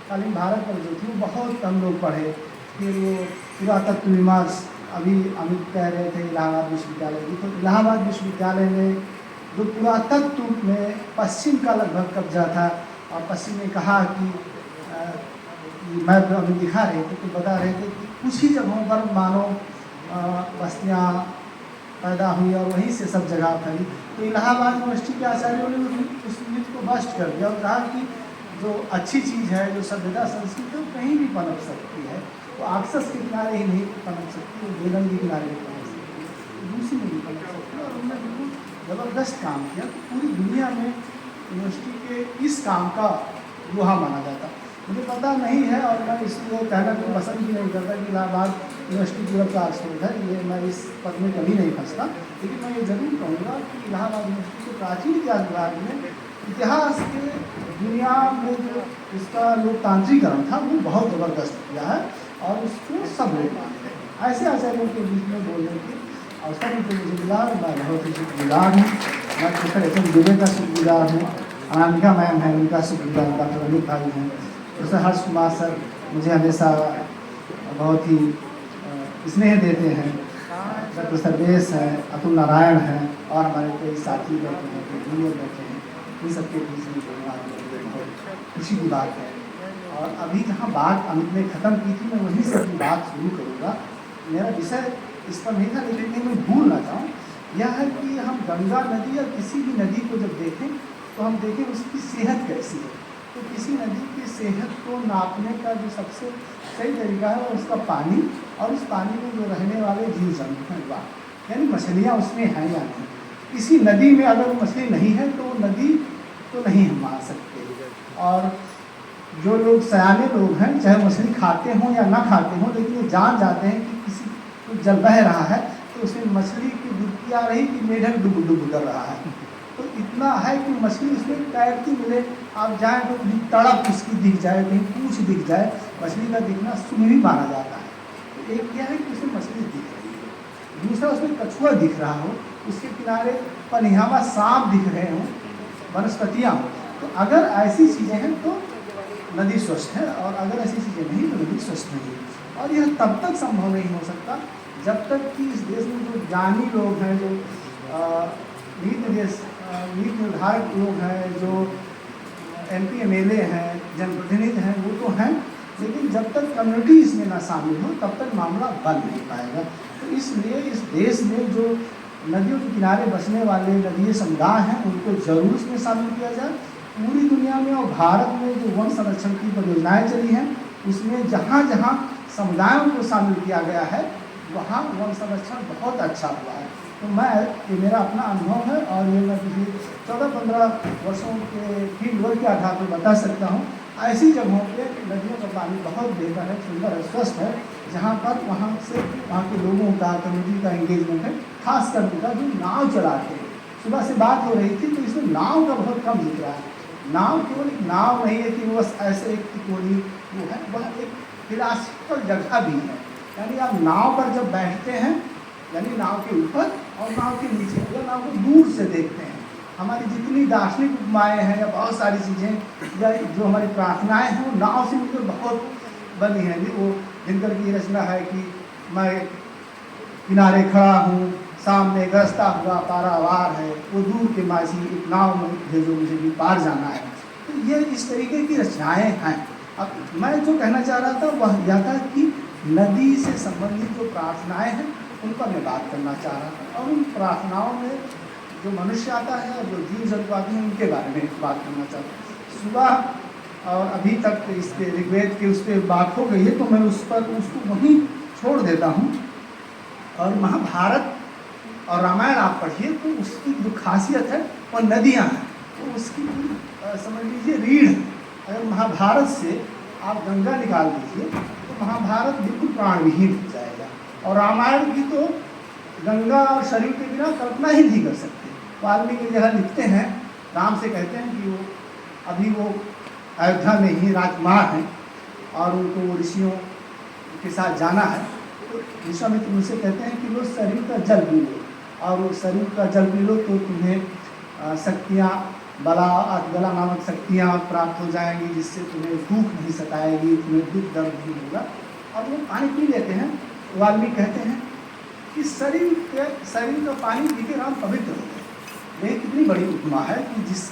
कालीन भारत पर जो थी वो बहुत कम लोग पढ़े। फिर वो पुरातत्व विमास, अभी अमित कह रहे थे इलाहाबाद विश्वविद्यालय की, तो इलाहाबाद विश्वविद्यालय में जो पुरातत्व में पश्चिम का लगभग कब्जा था, और पश्चिम ने कहा कि मैप अभी दिखा रहे थे तो बता रहे थे कि कुछ ही जगहों पर मानव बस्तियाँ पैदा हुई और वहीं से सब जगह फैली। तो इलाहाबाद यूनिवर्सिटी के आचार्यों ने उस मिथ को बस्ट कर दिया और कहा कि जो अच्छी चीज़ है, जो सभ्यता संस्कृति, वो कहीं भी पनप सकती है। वो आक्सस के किनारे ही नहीं पनप सकती, वो बेलन के किनारे भी पनप सकती है, दूसरी में भी पनप सकती है। और उन्होंने बिल्कुल ज़बरदस्त काम किया। तो पूरी दुनिया में यूनिवर्सिटी के इस काम का लोहा माना जाता। मुझे पता नहीं है और मैं इसलिए कहना को पसंद भी नहीं करता कि इलाहाबाद यूनिवर्सिटी यूरोप का ऑक्सफोर्ड है, ये मैं इस पद में कभी नहीं फंसता। लेकिन मैं ये ज़रूर कहूँगा कि इलाहाबाद यूनिवर्सिटी के प्राचीन इतिहास विभाग में इतिहास के दुनिया में जो इसका लोकतांत्रिकरण था वो बहुत ज़बरदस्त किया है, और उसको सब लोग मानते हैं। ऐसे आचार्यों के बीच में बोलने के अवसर मुझे मिला, मैं बहुत ही शुक्रगुजार हूँ। मैं प्रोफेसर एच एम दुबे का शुक्रगुजार हूँ, अनामिका मैम है उनका शुक्रगुजार, डॉक्टर अमित भाई हैं, प्रोफेसर हर्ष कुमार सर मुझे हमेशा बहुत ही स्नेह देते हैं, डॉक्टर सर्वेश हैं, अतुल नारायण हैं, और हमारे कई साथी बैठे हैं, कई जूनियर बैठे हैं। इन सबके बीच में बोलना बहुत खुशी की बात है। और अभी जहाँ बात अमित ने ख़त्म की थी, मैं वहीं से अपनी बात शुरू करूँगा। मेरा विषय इस पर नहीं था, लेकिन मैं भूल ना जाऊँ, यह है कि हम गंगा नदी या किसी भी नदी को जब देखें तो हम देखें उसकी सेहत कैसी है। तो किसी नदी की सेहत को नापने का जो सबसे सही तरीका है वो उसका पानी, और उस पानी में जो रहने वाले जीव जंतु हैं, वाह, यानी मछलियाँ उसमें हैं या नहीं। किसी नदी में अगर मछली नहीं है तो वो नदी तो नहीं हम मान सकते। और जो लोग सयाने लोग हैं, चाहे मछली खाते हों या ना खाते हों, लेकिन ये जान जाते हैं कि किसी को जल बह रहा है तो उसमें मछली की डुबकी आ रही कि मेढक डुब डुब कर रहा है। तो इतना है कि मछली उसमें तैरती मिले, आप जाएँ तो कहीं तड़प उसकी दिख जाए, कहीं पूँछ दिख जाए, मछली का दिखना शुभ भी माना जाता है। तो एक क्या है कि उसमें मछली दिख रही है, दूसरा उसमें कछुआ दिख रहा हो, उसके किनारे पनिहावा सांप दिख रहे हों, वनस्पतियाँ हों। तो अगर ऐसी चीज़ें हैं तो नदी स्वस्थ है, और अगर ऐसी चीज़ें नहीं तो नदी स्वस्थ नहीं है। और यह तब तक संभव नहीं हो सकता जब तक कि इस देश में जो ज्ञानी लोग हैं, जो नीति निर्धारक लोग हैं, जो MP MLA हैं, जनप्रतिनिधि हैं, वो तो हैं, लेकिन जब तक कम्युनिटी इसमें ना शामिल हो तब तक मामला बन नहीं पाएगा। तो इसलिए इस देश में जो नदियों के किनारे बसने वाले नदीय समुदाय हैं उनको जरूर इसमें शामिल किया जाए। पूरी दुनिया में और भारत में जो वन संरक्षण की परियोजनाएँ चली हैं उसमें जहाँ जहाँ समुदायों को शामिल किया गया है वहाँ वन संरक्षण बहुत अच्छा हुआ है। तो ये मेरा अपना अनुभव है, और ये मैं पिछले 14-15 वर्षों के फील्ड वर्क के आधार पर बता सकता हूँ। ऐसी जगहों पे नदियों का पानी बहुत बेहतर है, सुंदर है, स्वस्थ है, जहाँ पर वहाँ के लोगों का, कम्युनिटी का एंगेजमेंट है। खास कर उनका जो नाव चलाते हैं, सुबह से बात हो रही थी तो इसमें नाव का बहुत कम दिख रहा है। नाव केवल एक नाव नहीं है कि वो बस ऐसे एक कोई वो है, वह एक फिलॉसफिकल जगह भी है। यानी आप नाव पर जब बैठते हैं, यानी नाव के ऊपर और नाव के नीचे, या नाव को दूर से देखते हैं, हमारी जितनी दार्शनिक उपमाएँ हैं या बहुत सारी चीज़ें या जो हमारी प्रार्थनाएँ हैं वो नाव से मिलकर बहुत बनी है। वो दिनकर की रचना है कि मैं किनारे खड़ा हूँ, सामने गरजता हुआ पारावार है, वो दूर के माझी एक नाव में भेजो मुझे भी पार जाना है। तो ये इस तरीके की रचनाएँ हैं। अब मैं जो कहना चाह रहा था वह यह था कि नदी से संबंधित जो प्रार्थनाएँ हैं उन पर मैं बात करना चाह रहा था, और उन प्रार्थनाओं में जो मनुष्य आता है और जो जीव जंतु आते हैं उनके बारे में बात करना चाहता हूँ। सुबह और अभी तक इसके ऋग्वेद के उस पर बात हो गई है, तो मैं उसको वहीं छोड़ देता हूँ। और महाभारत और रामायण आप पढ़िए तो उसकी जो खासियत है वो नदियाँ हैं, तो उसकी समझ लीजिए रीढ़। अगर महाभारत से आप गंगा निकाल दीजिए तो महाभारत बिल्कुल प्राणविहीन हो जाएगा, और रामायण की तो गंगा और सरयू के बिना कल्पना ही नहीं कर सकते। वाल्मीकि जगह लिखते हैं, राम से कहते हैं कि वो अयोध्या में ही राजकुमार हैं और उनको ऋषियों के साथ जाना है। तो विश्वामित्र उनसे कहते हैं कि वो सरयू का जल पी लो, और वो सरयू का जल पी लो तो तुम्हें शक्तियाँ बला नामक शक्तियाँ प्राप्त हो जाएंगी, जिससे तुम्हें भूख नहीं सताएगी, तुम्हें दुख दर्द नहीं होगा। और वो पानी पी लेते हैं। वाल्मीकि कहते हैं कि शरीर का पानी पी के राम पवित्र हो गए। यह कितनी बड़ी उपमा है कि जिस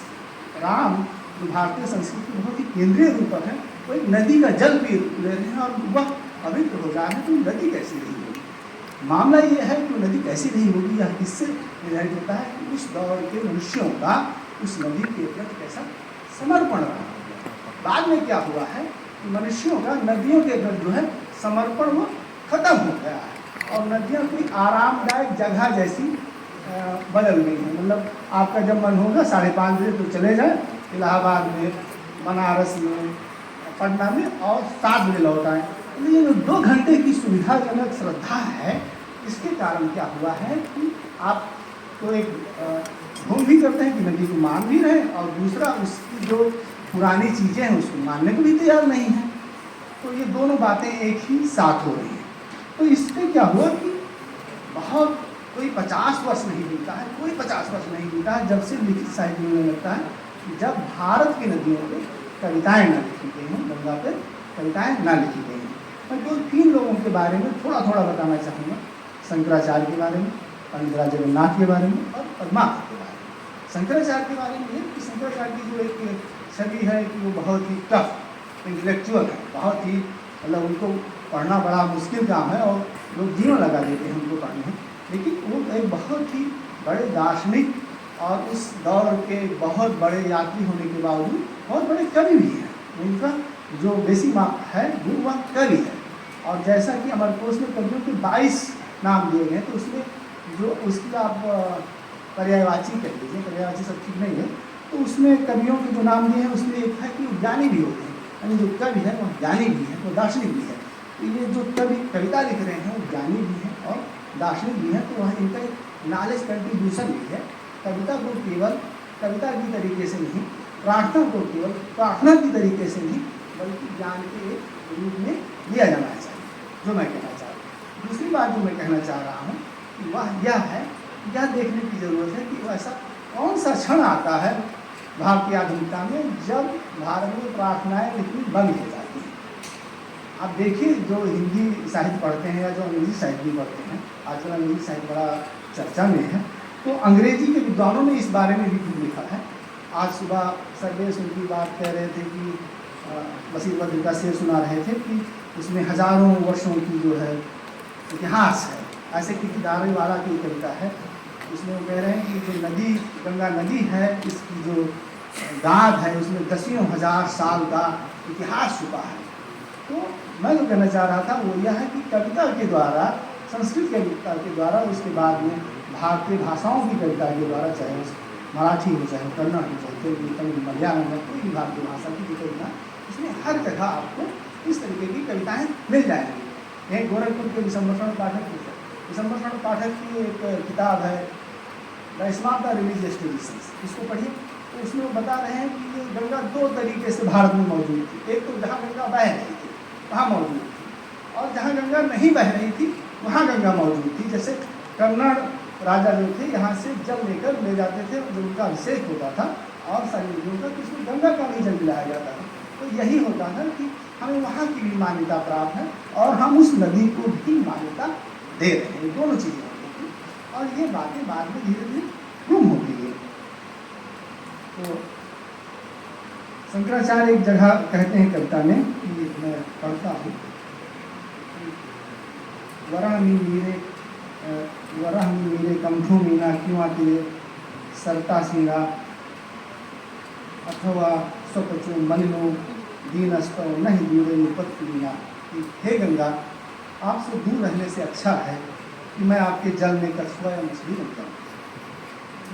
राम जो भारतीय संस्कृति के बहुत ही केंद्रीय रूप है, वो एक नदी का जल पी ले रहे हैं और वह पवित्र हो जाए तो नदी कैसी नहीं होगी। मामला ये है कि नदी कैसी नहीं होगी, यह किससे निर्धारित होता है कि उस दौर के मनुष्यों का उस नदी के प्रति कैसा समर्पण रहा। बाद में क्या हुआ है कि मनुष्यों का नदियों के प्रति जो है समर्पण वो खत्म हो गया है और नदियाँ कोई आरामदायक जगह जैसी बदल गई है। मतलब आपका जब मन होगा 5:30 बजे तो चले जाए इलाहाबाद में, बनारस में, पटना में और 7 बजे लौट आए। ये जो 2 घंटे की सुविधाजनक श्रद्धा है, इसके कारण क्या हुआ है कि आप तो एक घूम भी करते हैं कि नदी को मान भी रहे और दूसरा उसकी जो पुरानी चीज़ें हैं उसको मानने को भी तैयार नहीं है। तो ये दोनों बातें एक ही साथ हो रही हैं। तो इससे क्या हुआ कि बहुत कोई 50 वर्ष नहीं बीता है, कोई 50 वर्ष नहीं बीता है जब से लिखित साहित्य मिलने लगता है, जब भारत की नदियों पे कविताएँ न लिखी गई हैं, गंगा पे कविताएँ न लिखी गई हैं। मैं जो 3 लोगों के बारे में थोड़ा थोड़ा बताना चाहूँगा, शंकराचार्य के बारे में, पंडित जगन्नाथ के बारे में और पद्माकर के बारे में। शंकराचार्य के बारे में ये कि शंकराचार्य की जो एक छवि है कि वो बहुत ही टफ इंटेलेक्चुअल है, बहुत ही मतलब उनको पढ़ना बड़ा मुश्किल काम है और लोग जीवन लगा देते हैं उनको पढ़ने में, लेकिन वो एक बहुत ही बड़े दार्शनिक और उस दौर के बहुत बड़े यात्री होने के बावजूद बहुत बड़े कवि भी हैं। उनका जो बेसिक है वो वह कवि है। और जैसा कि अमरकोश में कवियों के 22 नाम दिए गए, तो उसमें जो उसकी आप पर्यायवाची कह लीजिए, पर्यायवाची सब ठीक नहीं है, तो उसमें कवियों के जो नाम दिए हैं उसमें एक है कि वो ज्ञानी भी होते हैं, यानी जो कवि है वो ज्ञानी भी है, वो दार्शनिक भी है। तो ये जो कवि कविता लिख रहे हैं वो ज्ञानी भी हैं और दार्शनिक भी हैं, तो वह इनका एक नॉलेज कंट्रीब्यूशन भी है। कविता को केवल कविता की तरीके से नहीं, प्रार्थना को केवल प्रार्थना की तरीके से नहीं, बल्कि ज्ञान के एक रूप में लिया जाना चाहिए, जो मैं कहना चाह रहा हूँ। दूसरी बात जो मैं कहना चाह रहा हूँ कि वह यह है, यह देखने की ज़रूरत है कि ऐसा कौन सा क्षण आता है भारत की आधुनिकता में जब भारत में प्रार्थनाएँ लिखनी बंद हो जाती हैं। आप देखिए जो हिंदी साहित्य पढ़ते हैं या जो अंग्रेजी साहित्य भी पढ़ते हैं, आजकल अंग्रेजी साहित्य बड़ा चर्चा में है, तो अंग्रेजी के विद्वानों ने इस बारे में भी खूब लिखा है। आज सुबह सर्वेश उनकी बात कह रहे थे कि बशीर बद्र का शेर सुना रहे थे कि उसमें हजारों वर्षों की जो है इतिहास है। ऐसे कि दारेवाला की कविता है, उसमें वो कह रहे हैं कि जो नदी गंगा नदी है, इसकी जो गाद है उसमें 10,000 साल का इतिहास छुपा है। तो मैं जो कहना चाह रहा था वो यह है कि कविता के द्वारा, संस्कृत कविता के द्वारा, उसके बाद में भारतीय भाषाओं की कविता के द्वारा, चाहे मराठी हो, चाहे कन्नड़ हो, चाहे तेलुगु, तमिल, मलयालम या कोई भी भारतीय भाषा की कविता, इसमें हर जगह आपको इस तरीके की कविताएँ मिल जाएंगी। यह गोरखपुर के विशंभूषण पाठक की एक किताब है the smart the religious traditions, इसको पढ़िए। तो उसमें वो बता रहे हैं कि ये गंगा 2 तरीके से भारत में मौजूद थी। एक तो जहाँ गंगा बह रही थी वहाँ मौजूद थी, और जहाँ गंगा नहीं बह रही थी वहाँ गंगा मौजूद थी। जैसे कन्नड़ राजा जो थे यहाँ से जल लेकर ले जाते थे, जो उनका अभिषेक होता था और सारी नदियों का, तो उसमें गंगा का भी जल मिलाया जाता था। तो यही होता था कि हमें वहाँ की भी मान्यता प्राप्त है और हम उस नदी को भी मान्यता दे रहे हैं। दोनों चीज़ें होती थी और ये बातें बाद में धीरे धीरे गुम हो गई। तो शंकराचार्य एक जगह कहते हैं कविता में, कि मैं पढ़ता हूँ, वरह मेरे कंठों मीना क्यों आती सरता सिंगा अथवा स्वपचो मन लो दीनस्तो नहीं दूरे उपत्ति मीना। हे गंगा, आपसे दूर रहने से अच्छा है कि मैं आपके जल में कछुआ या मछली बन जाऊँ,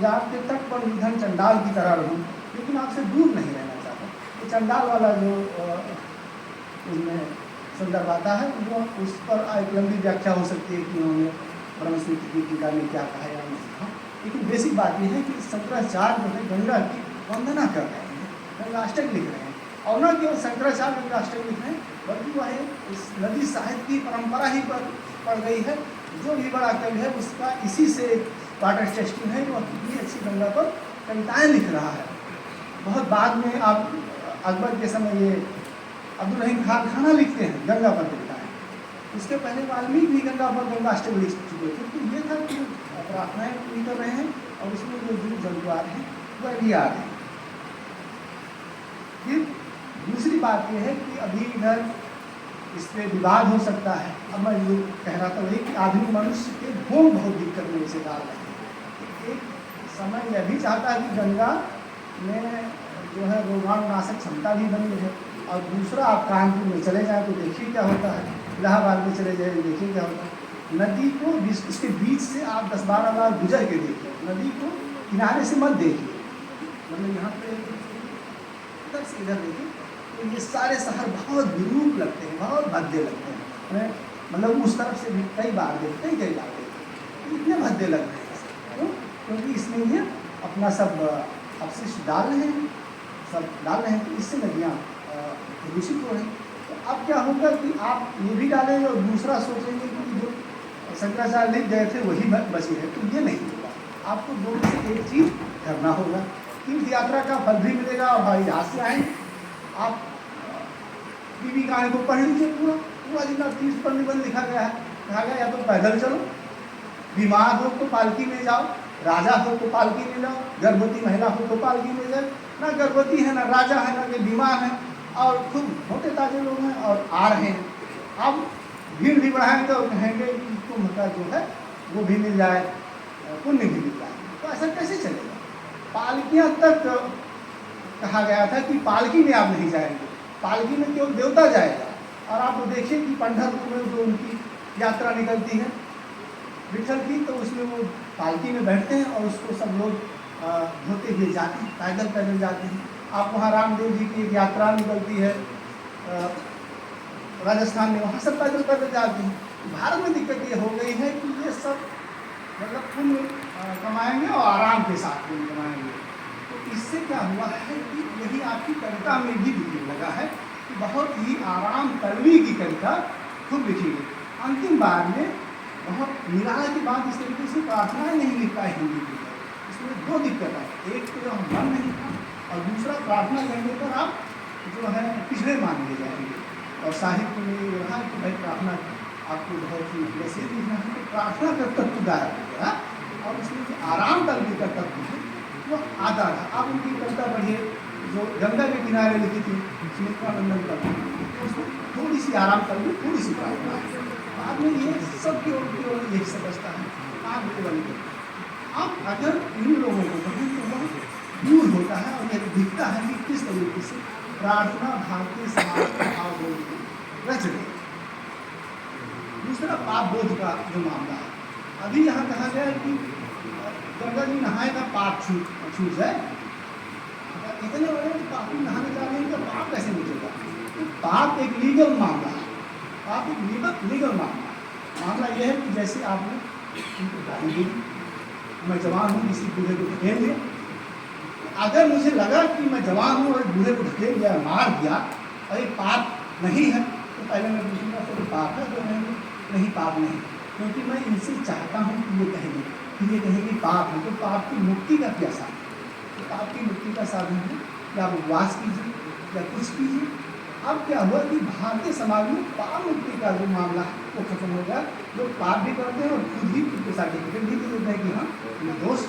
या आपके तट पर निधन चंडाल की तरह रहूँ, लेकिन आपसे दूर नहीं रहना चाहता। तो चंडाल वाला जो उसमें संदर्भ आता है वो उस पर एक लंबी व्याख्या हो सकती है कि उन्होंने ब्रह्मसूत्र की टीका में क्या कहा या नहीं कहा, लेकिन बेसिक बात यह है कि शंकराचार्य जो है गंगा की वंदना कर रहे हैं, गंगाष्टक लिख रहे हैं, और न केवल शंकराचार्य गंगाष्टक लिख रहे हैं बल्कि वह इस नदी साहित्य की परंपरा ही पर पड़ गई है। जो भी बड़ा कवि है उसका इसी से वाटर टेस्टिंग है, वो कितनी अच्छी गंगा पर कविताएँ लिख रहा है। बहुत बाद में आप अकबर के समय ये अब्दुल रहीम खान खाना लिखते हैं, गंगा पर लिखता है। उसके पहले वाल्मीकि भी गंगा पर गंगाष्टक लिख चुके थे। तो ये था कि प्रार्थनाएं पूरी कर रहे हैं और उसमें जो जीव जंतु आ रहे हैं वह भी आ रहे हैं। फिर दूसरी बात यह है कि अभी इधर इस पर विवाद हो सकता है। अब मैं ये कह रहा था वही कि आधुनिक मनुष्य के भोग बहुत दिक्कत में इसे डाल रहे हैं। एक समय यह भी चाहता है कि गंगा में जो है रोगाणुनाशक क्षमता भी बनी है। और दूसरा, आप कानपुर में चले जाएं तो देखिए क्या होता है, इलाहाबाद में चले जाए देखिए क्या होता है। नदी को इसके बीच से आप 10-12 बार गुजर के देखिए, नदी को किनारे से मत देखिए, मतलब यहाँ पे इधर से इधर देखिए तो ये सारे शहर बहुत विरूप लगते हैं, बहुत भद्दे लगते हैं। मतलब उस तरफ से भी कई बार देखते इतने भद्दे लग रहे हैं। क्यों? क्योंकि इसमें ये अपना सब अपशिष्ट डाल रहे हैं, तो इससे नदियाँ प्रदूषित हो रही। तो अब क्या होगा कि आप ये भी डालेंगे और दूसरा सोचेंगे कि जो शंकराचार्य लिख गए थे वही बची है, तो ये नहीं होगा। आपको दो में से एक चीज़ करना होगा। तीर्थ यात्रा का फल भी मिलेगा और हवाई जहाज से आएंगे। आप बीबी कहानी को पढ़ लीजिए, पूरा जितना तीर्थ पर निबंध लिखा गया है, कहा गया या तो पैदल चलो, बीमार हो तो पालकी में जाओ, राजा हो तो पालकी में जाओ, गर्भवती महिला हो तो पालकी में जाओ। ना गर्भवती है, ना राजा है, ना कोई बीमार है, और खूब मोटे ताजे लोग हैं और आ रहे हैं। अब भीड़ भी बढ़ाएंगे और कहेंगे कि कुंभ का जो है वो भी मिल जाए, पुण्य भी मिल जाए। तो ऐसा कैसे चलेगा? पालकियाँ तक कहा गया था कि पालकी में आप नहीं जाएंगे, पालकी में केवल देवता जाएगा। और आप देखिए कि पंढरपुर में जो उनकी यात्रा निकलती है विठल की, तो उसमें वो पालकी में बैठते हैं और उसको सब लोग धोते हुए जाते हैं, पैदल जाते हैं। आप वहाँ रामदेव जी की एक यात्रा निकलती है राजस्थान में, वहाँ सब पैदल जाते हैं। भारत में दिक्कत ये हो गई है कि ये सब मतलब पुण्य कमाएंगे और आराम के साथ पुण्य कमाएंगे। तो इससे क्या हुआ है कि यही आपकी कविता में भी दिखने लगा है कि बहुत ही आराम तलवी की कविता खूब लिखी गई। अंतिम बार में बहुत निराश की बात इस तरीके से प्रार्थनाएं नहीं लिख पाए हिंदी की। इसमें दो दिक्कत है, एक तो मन नहीं था और दूसरा प्रार्थना करने पर आप जो है पिछड़े मान लिए जाएंगे। और साहित्य में ये रहा कि भाई प्रार्थना आपको बहुत ही वैसे लिखना है, तो प्रार्थना का तत्व गायब हो गया और उसमें जो आराम तलवी का तत्व है वो आता रहा। आप उनकी कविता पढ़िए जो गंगा के किनारे लिखी थी सुमित्रानंदन का, तो उसमें थोड़ी सी आराम तलवी, थोड़ी सी प्रार्थना है। बाद में ये सब की ओर यही समझता है आप केवल आप अगर इन लोगों को कहें तो वह दूर होता है और यह दिखता है कि किस तरीके से प्रार्थना भारतीय समाज का भाव रच गई। दूसरा पाप बोध का जो मामला है, अभी यहाँ कहा गया है कि गंगा जी नहाए का पाप छूट जाए। इतने बड़े पापी नहाने जा रहे हैं तो पाप कैसे मिटेगा? तो पाप एक लीगल मामला है, पाप एक लीगल मामला यह है कि जैसे आपने उनको गाली दी, मैं जवान हूँ, किसी बूढ़े को ढकेल दिया। अगर मुझे लगा कि मैं जवान हूँ और बूढ़े को ढकेल दिया, मार दिया और ये पाप नहीं है, तो पहले मैं पूछूंगा तो पाप है? तो नहीं पाप नहीं, क्योंकि मैं इनसे चाहता हूँ कि ये कहेंगे, फिर ये कहेंगे पाप है। तो पाप की मुक्ति का क्या साधन? तो पाप की मुक्ति का साधन है कि आप उपवास कीजिए या कुछ कीजिए। अब क्या हुआ कि भारतीय समाज में पाप मुक्ति का जो मामला है वो खत्म हो गया। लोग पाप भी करते हैं और खुद ही उनके सर्टिफिकेट भी दे देते हैं कि हाँ निर्दोष।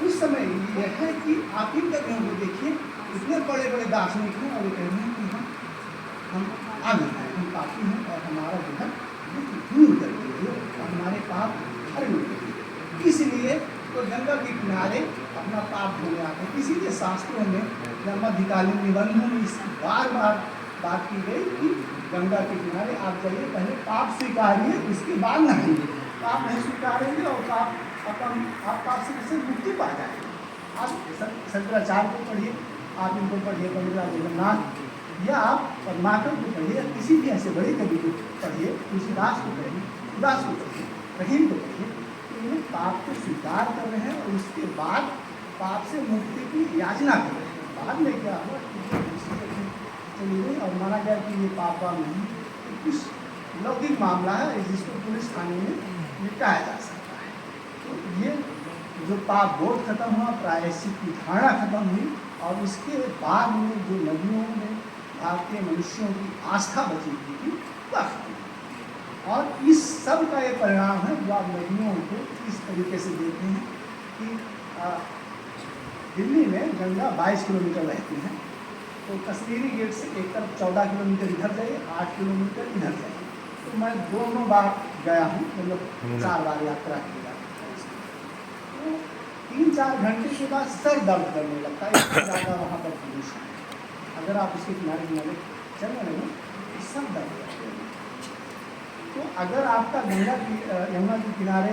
उस समय यह है कि आप इन जगहों को देखिए, इतने बड़े बड़े दार्शनिक हैं और ये कह रहे हैं कि हाँ हम आगे हैं, हम पापी हैं और हमारा जो है दूर कर दीजिए और हमारे पाप हर मिल। इसलिए तो गंगा के किनारे अपना पाप धोने आते हैं। इसीलिए शास्त्रों में या मध्यकालीन निबंधों में इस बार बात की गई कि गंगा के किनारे आप जाइए, पहले पाप स्वीकारिए, उसके बाद नहाइए। पाप नहीं स्वीकारेंगे और आप पाप से कैसे मुक्ति पा जाएंगे। आप शंकराचार्य को पढ़िए, आप इनको पढ़िए, पंडित जगन्नाथ, या आप परमात्मा को पढ़िए, या किसी भी ऐसे बड़े कवि को पढ़िए, तुलसीदास को पढ़िए, उदास को पढ़िए, रहीम को पढ़िए। इन्हें पाप को स्वीकार कर रहे हैं और उसके बाद पाप से मुक्ति की याचना कर रहे हैं। बाद में क्या हुआ चली गई और माना गया कि ये पाप नहीं, कुछ लौकिक मामला है जिसको पुलिस थाने में निपटाया जा सकता है। तो ये जो पाप बोध खत्म हुआ, प्रायश्चित की धारणा खत्म हुई और उसके बाद में जो नदियों में भारतीय मनुष्यों की आस्था बची हुई थी वह खत्म हुई। और इस सब का ये परिणाम है जो आप नदियों को इस तरीके से देखते हैं कि दिल्ली में गंगा 22 किलोमीटर बहती है, तो कश्मीरी गेट से एक तरफ 14 किलोमीटर इधर जाइए, 8 किलोमीटर इधर जाइए। तो मैं दोनों बार गया हूँ, मतलब 4 बार यात्रा की जाती है। तो 3-4 घंटे के बाद सर दर्द करने लगता है, इतना ज़्यादा वहाँ पर प्रदूषण है। अगर आप उसके किनारे किनारे चलने लगे तो सर दर्द करते हैं। तो अगर आपका गंगा की यमुना के किनारे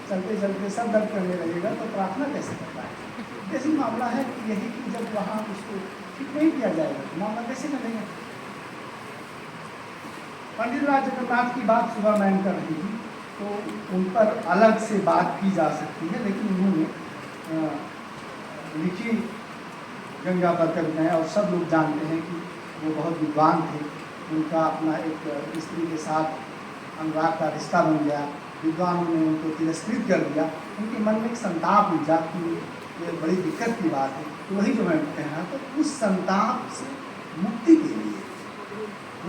चलते चलते सर दर्द करने लगेगा तो प्रार्थना कैसे कर पाएगा? जैसे मामला है कि यही कि जब वहाँ उसको ठीक नहीं किया जाएगा तो मामला कैसे करेंगे? पंडित राज जगन्नाथ की बात सुबह मैम कर रही थी, तो उन पर अलग से बात की जा सकती है, लेकिन उन्होंने लिखी गंगा पर कविताएँ और सब लोग जानते हैं कि वो बहुत विद्वान थे। उनका अपना एक स्त्री के साथ अनुराग का रिश्ता बन गया, विद्वानों ने उनको तिरस्कृत कर दिया, उनके मन में एक संताप उठा कि ये बड़ी दिक्कत की बात है। तो वही जो मैं कह रहा था, उस संताप से मुक्ति के लिए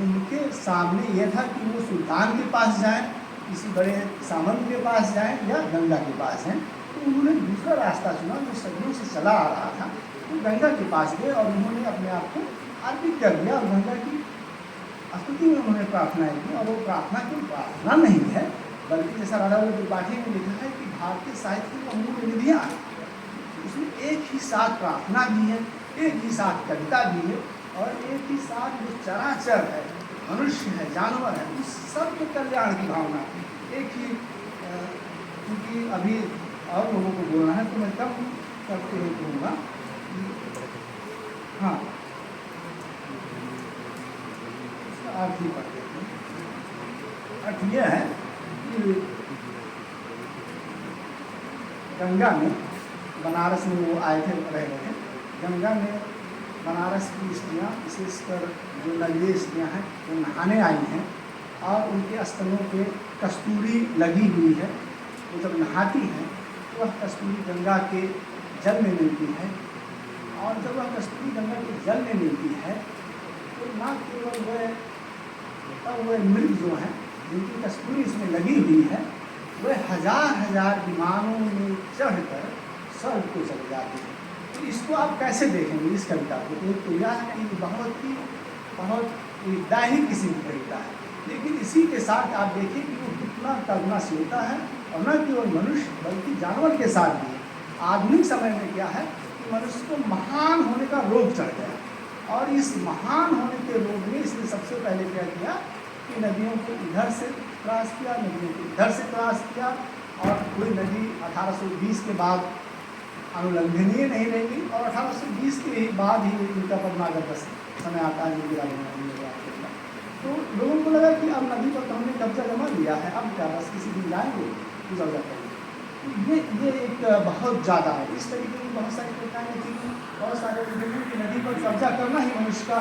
उनके सामने यह था कि वो सुल्तान के पास जाएं, किसी बड़े सामंत के पास जाएं या गंगा के पास जाएं। तो उन्होंने दूसरा रास्ता चुना जो सदियों से चला आ रहा था। वो गंगा के पास गए और उन्होंने अपने आप को अर्पित कर दिया और गंगा की स्तुति में उन्होंने प्रार्थनाएं की। और वो प्रार्थना केवल प्रार्थना नहीं है, बल्कि जैसा राधा त्रिपाठी ने लिखा है कि भारतीय साहित्य की अमूल्य निधियाँ हैं। उसमें एक ही साथ प्रार्थना भी है, एक ही साथ कविता भी है, और एक ही साथ जो चराचर है, मनुष्य है, जानवर है, उस सब के कल्याण की भावना एक ही। क्योंकि अभी और लोगों को बोलना है तो मैं कम करते हुए कहूँगा। हाँ, इसका अर्थ ही पढ़ देते हैं। अर्थ यह है कि गंगा में, बनारस में वो आए थे, रह रहे थे। गंगा में बनारस की स्त्रियाँ, विशेषकर जो नगरीय स्त्रियाँ हैं, वो नहाने आई हैं और उनके स्तनों पे कस्तूरी लगी हुई है। वो जब नहाती हैं तो वह कस्तूरी गंगा के जल में मिलती है, और जब वह कस्तूरी गंगा के जल में मिलती है तो न केवल वह मृग जो हैं जिनकी कस्तूरी इसमें लगी हुई है, वह हजार विमानों में चढ़कर स्वर्ग को चले जाते हैं। तो इसको आप कैसे देखेंगे इस कविता को? तो यह है कि बहुत दैहिक किस्म की कविता है, लेकिन इसी के साथ आप देखिए कि वो कितना करुणाशीलता है, और न केवल मनुष्य बल्कि जानवर के साथ भी। आधुनिक समय में क्या है कि मनुष्य को महान होने का रोग चढ़ गया, और इस महान होने के रोग में इसने सबसे पहले क्या किया कि नदियों को इधर से क्रॉस किया, नदियों को इधर से क्रॉस किया, और कोई नदी 1820 के बाद अनुलंघनीय नहीं रहेगी, और 1820 के बाद ही उनका पद्मागत का समय आता है। तो लोगों को लगा कि अब नदी पर तो हमने कब्जा जमा लिया है, अब क्या बस किसी दिन जाएंगे पूजा करेंगे। ये एक बहुत ज़्यादा है। इस तरीके की बहुत सारी कविताएँ थी, बहुत सारे कि नदी पर कब्जा करना ही मनुष्य का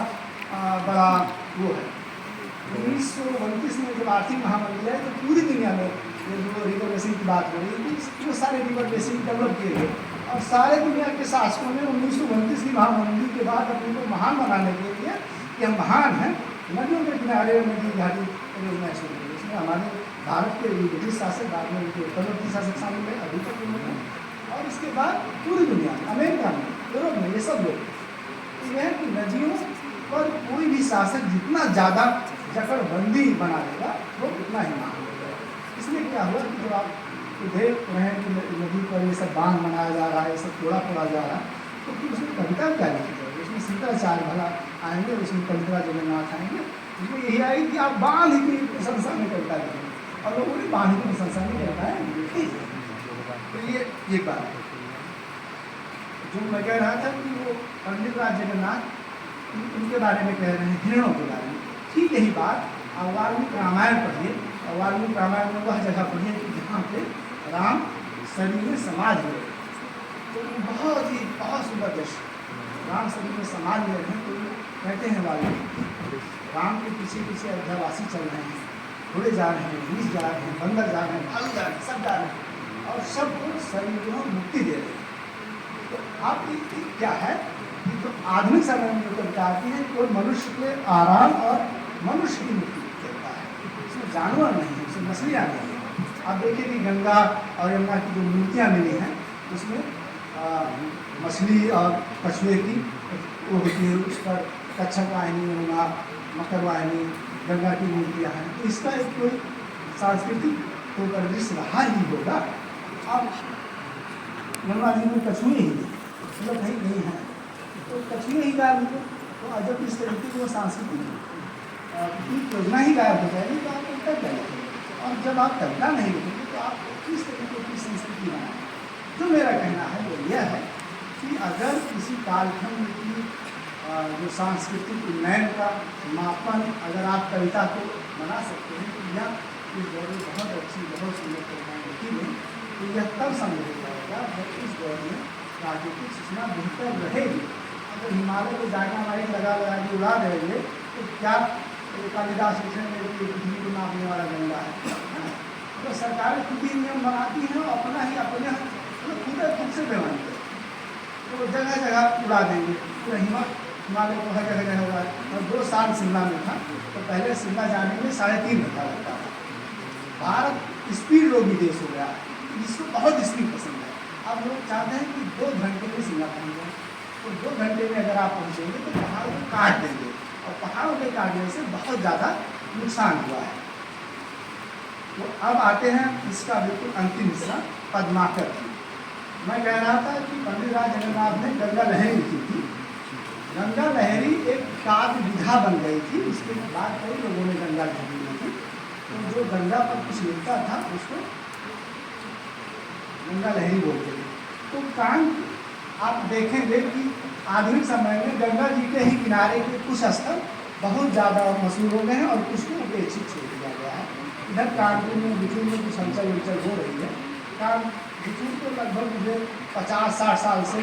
बड़ा वो है। 1929 में जब आर्थिक महामंदी है तो पूरी दुनिया में ये जो रिवर बेसिन की बात हो रही है, वो सारे रिवर बेसिन डेवलप किए गए, और सारे दुनिया के शासकों ने 1929 की महामंदी के बाद अपने को महान बनाने के लिए कि हम महान हैं, नदियों के किनारे नदी घाटी परियोजना शुरू की। इसमें हमारे भारत के ब्रिटिश शासक, बाद में उनके उत्तरवर्ती शासक शामिल हुए, अभी तक उन्होंने, और इसके बाद पूरी दुनिया में, अमेरिका में, यूरोप में, ये सब लोग। तो यह है कि नदियों पर कोई भी शासक जितना ज़्यादा जकड़बंदी बना देगा वो उतना ही महान होगा। इसलिए क्या हुआ कि जब आप देख रहे हैं कि नदी पर ये सब बांध बनाया जा रहा है, ये सब तोड़ा फोड़ा जा रहा है, तो फिर उसमें कविता क्या लिखी जाएगी? उसमें शंकराचार्य भला आएंगे, उसमें पंडित राज जगन्नाथ आएंगे, उसमें यही आएगी कि आप बांध की प्रशंसा में कविता लिखेंगे, और लोगों ने बांध की प्रशंसा में कविता है। तो ये एक बात है जो मैं कह रहा था कि वो पंडित राज जगन्नाथ उनके बारे में कह रहे हैं, हिरणों के बारे में। ठीक यही बात वाल्मीकि रामायण पढ़िए, और वाल्मीकि रामायण में वह जगह पढ़िए कि जहाँ पे राम शरीर में समाज ले, तो बहुत सुंदर दृश्य। राम शरीर में समाज ले रहे हैं, तो कहते हैं वाल्मीकि राम के पीछे पीछे अयोध्यावासी चल रहे हैं, घोड़े जा रहे हैं, भैंस जा रहे हैं, बंदर जा रहे हैं, भालू जा रहे हैं, सब जा रहे हैं, और सबको शरीर को मुक्ति दे रहे हैं। तो आप क्या है कि तो आधुनिक समय में जो कविता आती है वो मनुष्य के आराम और मनुष्य की मुक्ति कहता है, उसमें जानवर नहीं है, उसमें मछलियाँ नहीं है। आप देखिए कि गंगा और यमुना की जो मूर्तियाँ मिली हैं उसमें मछली और कछुए की वो होती है, उस पर कच्छप वाहिनी, यमुना, मकर वाहिनी, गंगा की मूर्तियाँ हैं। तो इसका एक कोई सांस्कृतिक तो परिदृश्य रहा ही होगा। अब यमुना जी में कछुए ही मतलब कहीं नहीं है, तो कछुए ही गायब हो, तो जब इस तरीके की वो सांस्कृतिक योजना ही गायब हो जाएगी तो आप कर जाएंगे। और जब आप कविता नहीं लिखेंगे तो आप किस तरीके की संस्कृति बनाएंगे। जो मेरा कहना है वो यह है कि अगर किसी कालखंड की जो सांस्कृतिक उन्नयन का मापन अगर आप कविता को बना सकते हैं तो यह इस दौर में बहुत अच्छी, बहुत सुंदर कविताएँ लिखी गई, तो यह तब संभव जाएगा जब इस दौर में प्राकृतिक सूचना बेहतर रहेगी। अगर हिमालय को जाना हमारे लगा के उड़ा देंगे तो क्या कालिदास लिखेंगे कि पृथ्वी को नापने वाला गंगा है। तो सरकारें खुद ही नियम बनाती हैं और अपना ही अपने खुद से बेमानी करती हैं, तो जगह जगह उड़ा देंगे। तो हिमालय को हर जगह जगह उड़ा। और 2 साल शिमला में था तो पहले शिमला जाने में 3.5 घंटा लगता था। भारत स्पीड रोगी देश हो गया, जिसको बहुत स्पीड पसंद है। अब लोग चाहते हैं कि 2 घंटे में शिमला पहुँच जाए, तो 2 घंटे में अगर आप पहुँचेंगे तो पहाड़ों को काट देंगे, और पहाड़ों के काटने से बहुत ज़्यादा नुकसान हुआ है। तो अब आते हैं इसका बिल्कुल अंतिम हिस्सा, पद्माकर। मैं कह रहा था कि पंडित राज जगन्नाथ ने गंगा लहरी लिखी थी। गंगा लहरी एक काव्य विधा बन गई थी, उसके बाद कई लोगों ने गंगा लहरी लिखी। तो जो गंगा पर कुछ लिखता था उसको गंगा लहरी बोलते थे। तो कान आप देखेंगे कि आधुनिक समय में गंगा जी के ही किनारे के कुछ स्थल बहुत ज़्यादा मशहूर हो गए हैं और कुछ को उपेक्षित छोड़ दिया गया है। इधर कानपुर में बिचूर में कुछ हलचल हो रही है। बिचूर को लगभग मुझे 50-60 साल से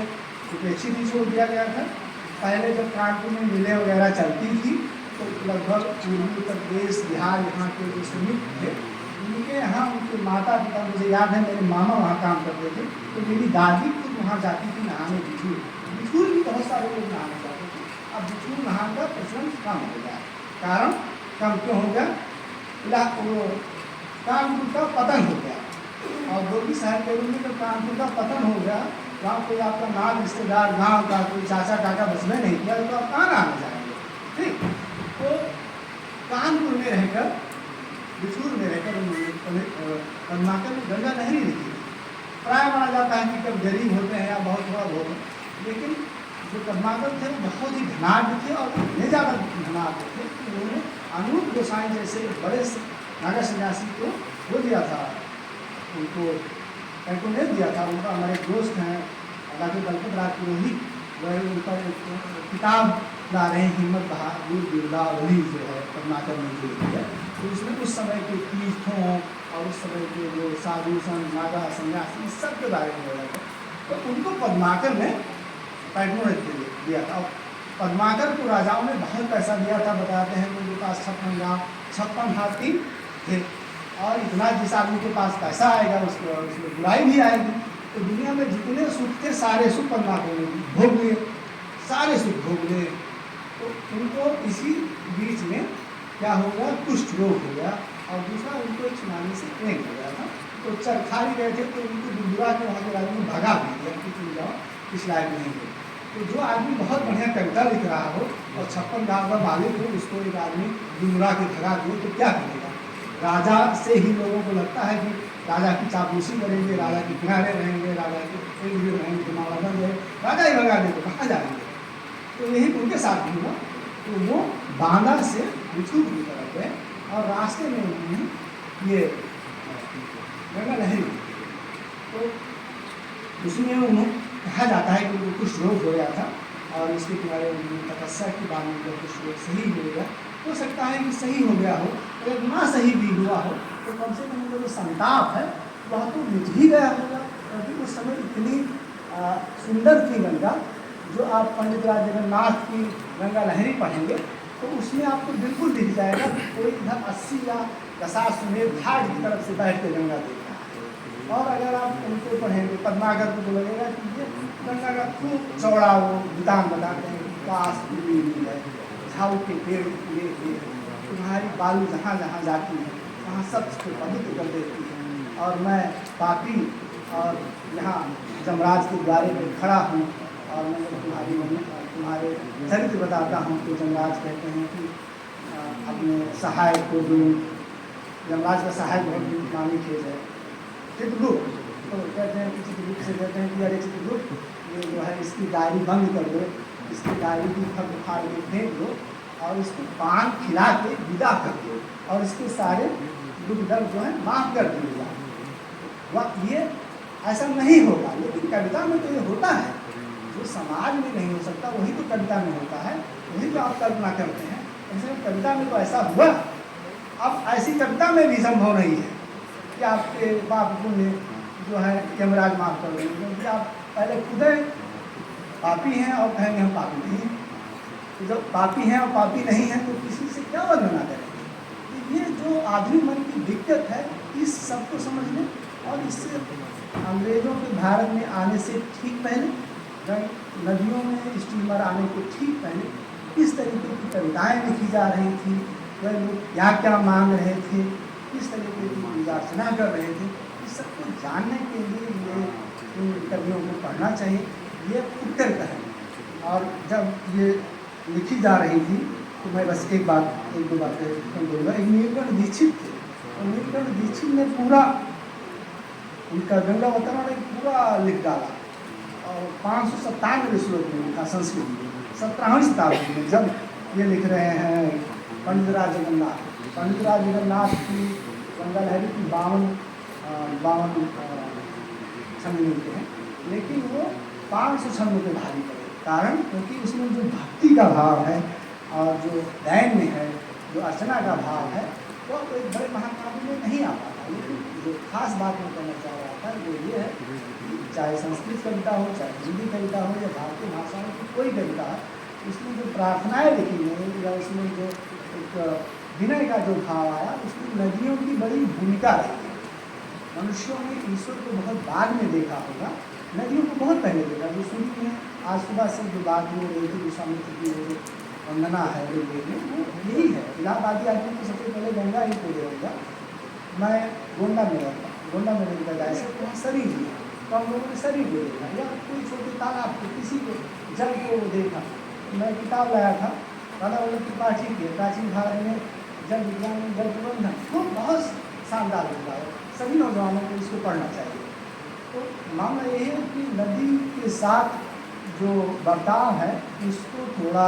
उपेक्षित ही छोड़ दिया गया था। पहले जब कानपुर में मिलें वगैरह चलती थी तो लगभग पूर्वी उत्तर प्रदेश, बिहार, यहाँ के जो श्रमिक थे उनके यहाँ उनके माता पिता, मुझे याद है मेरे मामा वहाँ काम करते थे, तो मेरी दादी खुद वहाँ जाती थी नहाने। बिचूर भी बहुत सारे लोग नहाने जाते थे। अब बिचूर नहाने का प्रचलन कम हो गया। कारण कम क्यों हो गया? कानपुर का पतन हो गया, और जो भी शहर के रूप में जब कानपुर का पतन हो गया, वहाँ कोई आपका नाम रिश्तेदार, गाँव का कोई चाचा काका बस में नहीं किया तो आप कहाँ आने जाएंगे। ठीक, तो कानपुर में रहकर, बिचूर में रहकर उन्होंने पद्माकर में गंगा लहरी लिखी। प्राय माना जाता है कि कब गरीब होते हैं या बहुत थोड़ा बहुत, लेकिन जो पद्माकर थे वो बहुत ही धनाढ़ थे, और इतने ज़्यादा धनाढ़ थे कि उन्होंने अनूप गोसाई जैसे बड़े नागा सन्यासी को वो दिया था, उनको नहीं दिया था। उनका हमारे दोस्त हैं डॉक्टर दलपत राज पुरोहित, वह उनका एक किताब ला रहे हैं, हिम्मत बहादुर बिरला वली जो है पद्माकर ने जो लिखी है। तो उसमें उस समय के तीर्थों और उस समय के जो साधु संत, नागा सन्यासी, इस सब के बारे में बोला था। तो उनको पद्माकर ने पैट्रोनेट दिया था। और पद्माकर को राजाओं ने बहुत पैसा दिया था। बताते हैं कि उनके पास 56 गाँव, 56 हाथी थे, और इतना जिस आदमी के पास पैसा आएगा उसको उसमें बुराई भी आएगी। तो दुनिया में जितने सुख थे सारे सुख पद्माकर ने भोग लिए, सारे सुख भोग लिए। तो उनको इसी बीच में क्या हो गया, कुष्ठ रोग हो गया, और दूसरा उनको एक सुनामी से प्रेम हो गया था। तो चरखारी गए थे तो उनको डुंगरा के वहाँ के आदमी भगा भी दिया कि तुम जाओ, इस लायक नहीं हो। तो जो आदमी बहुत बढ़िया कविता लिख रहा हो और 56 गाँव का मालिक हो, उसको एक आदमी डुंगरा के भगा दो तो क्या करेगा? राजा से ही लोगों को लगता है कि राजा की चापलूसी करेंगे, राजा के किनारे रहेंगे, राजा के रहेंगे, दिमाग बन जाए, राजा ही भगा दे तो कहाँ जाएंगे। तो यही उनके साथ भी हुआ। तो वो बांदा से बिचूर की तरफ गए, और रास्ते में उन्होंने ये गंगा लहरी, तो उसमें उन्होंने कहा जाता है कि उनको कुछ रोग हो गया था, और इसके किनारे उन्होंने तपस्या की, बाद में जब कुछ रोग सही हो गया। हो सकता है कि सही हो गया हो, अगर ना सही भी हुआ हो तो कम से कम उनका जो संताप है वह तो मिट ही गया होगा। क्योंकि उस समय इतनी सुंदर थी गंगा, जो आप पंडित राज जगन्नाथ की गंगा लहरी पढ़ेंगे तो उसमें आपको बिल्कुल दिख जाएगा कि कोई इधर 80 या 50 सुमेर घाट की तरफ से बैठ के गंगा देख रहा है। और अगर आप उनको पढ़ेंगे पद्माकर को तो लगेगा कि ये गंगा का खूब चौड़ा वो विधान बताते हैं कि काश पूरी हुई है, झाऊ के पेड़ पूरे हुए, तुम्हारी बालू जहाँ जहाँ जाती है वहाँ सबको पवित्र कर देती है, और मैं पापी और यहाँ जमराज के द्वारे पे खड़ा हूँ और मैं तुम्हारे चरित्र बताता हूँ। तो जमराज कहते हैं कि अपने सहायक को दूँ, जमराज का सहायक बहुत मानी खेज है चित्रगुप्त, तो कहते हैं कि चित्रगुप्त से कहते हैं कि अरे चित्रगुप्त ये जो है इसकी डायरी बंद कर दो, इसकी डायरी की फट उखाड़ के फेंक दो और इसको पान खिला के विदा कर दो और इसके सारे दुख दर्द जो है माफ़ कर दिए जाए। वह ये ऐसा नहीं होगा, लेकिन कविता में तो ये होता है, जो समाज में नहीं हो सकता वही तो कविता में होता है, वही तो आप कल्पना करते हैं। इसलिए कविता में तो ऐसा हुआ, अब ऐसी कविता में भी संभव नहीं है कि आपके बाप पुण्य जो है यमराज माफ कर देंगे, क्योंकि आप पहले खुद पापी हैं और कहेंगे हम पापी नहीं हैं। तो जब पापी हैं और पापी नहीं हैं तो किसी से क्या वर्णना करेंगे। तो ये जो आधुनिक मन की दिक्कत है, इस सब को समझने और इससे अंग्रेज़ों के भारत में आने से ठीक पहले, नदियों में स्टीमर आने के ठीक पहले इस तरीके की कविताएँ लिखी जा रही थी, वह लोग क्या क्या मांग रहे थे, किस तरीके की पूजा अर्चना कर रहे थे, इस सबको जानने के लिए ये इन कवियों को पढ़ना चाहिए। ये उत्तर का है। और जब ये लिखी जा रही थी तो मैं बस एक दो बातें बोलूँगा। एक नीलकंठ दीक्षित थे, और नीलकंठ दीक्षित ने पूरा उनका गंगावतरण ने पूरा लिख डाला और 597 श्लोक में लिखा संस्कृत में 17वीं शताब्दी में। जब ये लिख रहे हैं पंडितराज जगन्नाथ की गंगा लहरी की 52 छंद मिलते हैं, लेकिन वो 500 छंदों पे भारी पड़े। कारण क्योंकि उसमें जो भक्ति का भाव है और जो दैन्य है, जो अर्चना का भाव है, वो तो एक बड़े महाकाव्य में नहीं आ पाता। लेकिन जो खास बात मैं कहना चाह रहा था वो ये है कि चाहे संस्कृत कविता हो, चाहे हिंदी कविता हो या भारतीय भाषाओं की कोई कविता है, उसमें जो प्रार्थनाएँ लिखी गई या उसमें जो एक विनय का जो भाव आया, उसमें नदियों की बड़ी भूमिका रही है। मनुष्यों ने ईश्वर को बहुत बाद में देखा होगा, नदियों को बहुत पहले देखा। जो सुनी है आज सुबह से जो बात हो रही थी विश्वामित्र की जो वंदना है ऋग्वेद में, वो यही है। इलाहाबादी आदमी को सबसे पहले गंगा ही पूजे होगा। मैं गोंडा में रहता हूँ, गोंडा में नहीं बताया सकते वहाँ शरीर ही है, तो हम लोगों ने शरीर को देखा या कोई छोटे तालाब को, किसी को जल को देखा। मैं किताब लाया था राधा वल्लभ त्रिपाठी की, प्राचीन भारत में जल विज्ञान में जल प्रबंधन, वो बहुत शानदार होता है। सभी नौजवानों को इसको पढ़ना चाहिए। तो मामला ये है कि नदी के साथ जो बर्ताव है उसको थोड़ा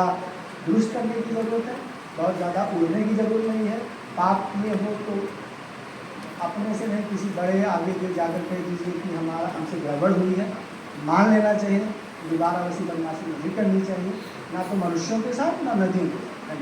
दुरुस्त करने की ज़रूरत है। बहुत ज़्यादा उड़ने की ज़रूरत नहीं है। पाप किए हो तो अपने से नहीं, किसी बड़े आगे के जाकर कह दीजिए कि हमारा हमसे गड़बड़ हुई है, मान लेना चाहिए। दोबारा वैसी बदमाशी नहीं करनी चाहिए, ना तो मनुष्यों के साथ ना नदियों के साथ।